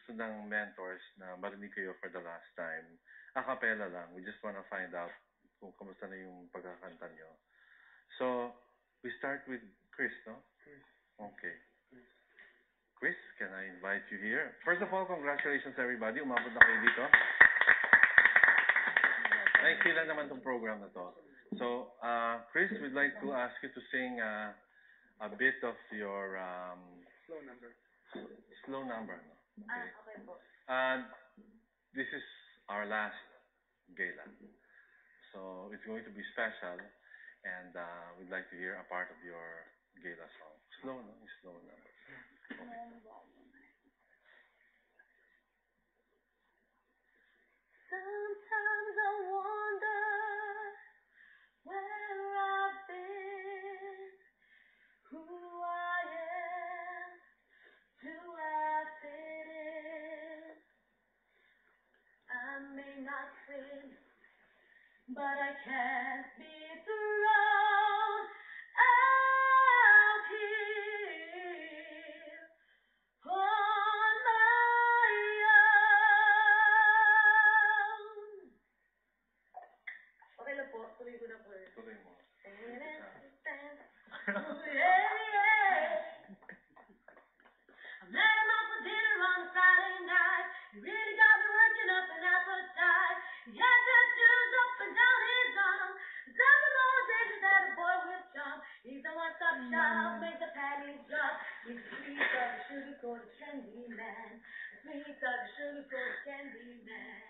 gusto ng mentors na marinig kayo for the last time. A cappella lang. We just wanna find out kung kamusta na yung pagkakanta nyo. So, we start with Chris, no? Chris. Okay. Chris, can I invite you here? First of all, congratulations everybody. Umabot na kayo dito. Naiksi lang naman tong program na to. So, Chris, we'd like to ask you to sing a bit of your Slow number. Slow number, no? Okay. Okay po. This is our last gala. So, it's going to be special, and we'd like to hear a part of your gala song. Slow, no? Slow number. Okay. Sometimes I wonder where I've been, who I am, do I fit in? I may not win, but I can't be thrown out here on my own. Okay lang po, tuloy ko na po yun. Tuloy mo. Oh, yeah. I met him out for dinner on a Friday night. He really got me working up an appetite. He had tattoos up and down his arm. Some of those days that a boy with charm. He's a one-stop shop, make the panties drop. He's a sweet, sugar-coated candy man. A sweet, sugar-coated candy man.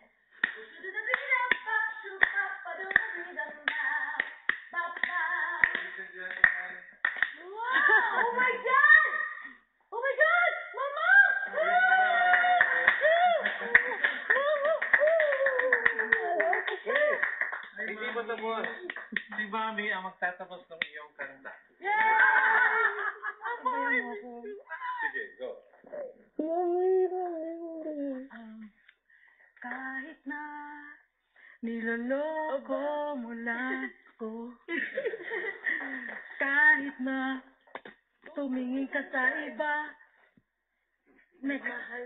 Wow! Oh my God! Oh my God! Mama! Hindi mo tapos. Si Mami ang magtatapos ng iyong kanta. Sige, go. Kahit na niloloko mo lang ako, kahit na tumingin ka sa iba,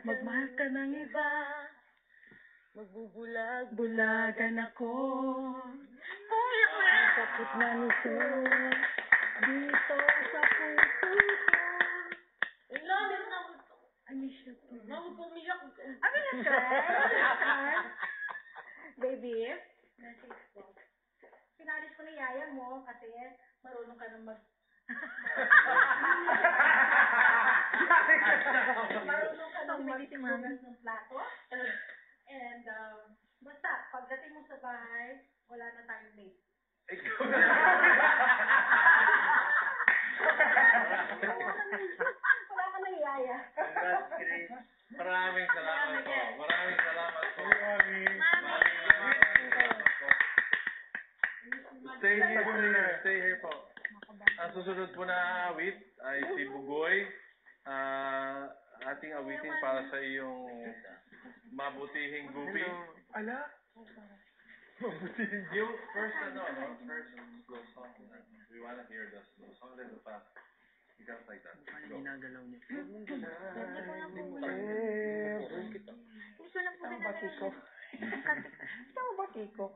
magmahal ka ng iba, magbubulag-bulagan ako. Sakit na nito dito sa puso ko. I miss you too. Huwag ko umiyak. Ano na stress? Baby, message ko. Pinalis ko ni yaya mo kasi marunong ka nang marunong ka nang magbugas ng plato. And, basta, pagdating mo sa bahay, wala na tayong date. Wala ka nang yaya. Congrats, Chris. Maraming salamat po. Maraming salamat po. Stay here po. Ang susunod po na awit ay si Bugoy. Ating awitin para sa iyong mabutihing gubi. Ala? Mabutihing gubi. Yung first first slow song. We wanna hear the slow song, then the fast. You got like that. Go. Ginagalaw niya. Gusto lang po Tama ba, Kiko? Tama ba, Kiko?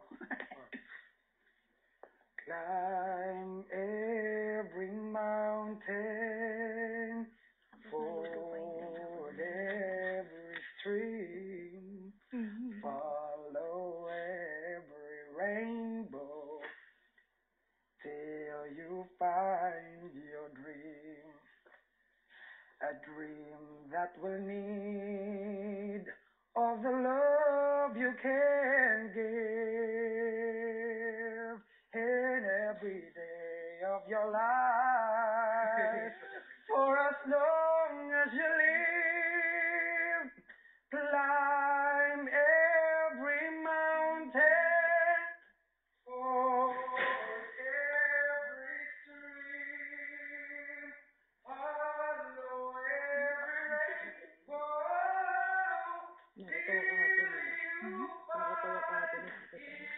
Climb every mountain, ford every stream, follow every rainbow, till you find your dream. A dream that will need all the love you can give in every day of your life. For as long as you live, climb every mountain, ford every stream, follow every rainbow, till you find your dream.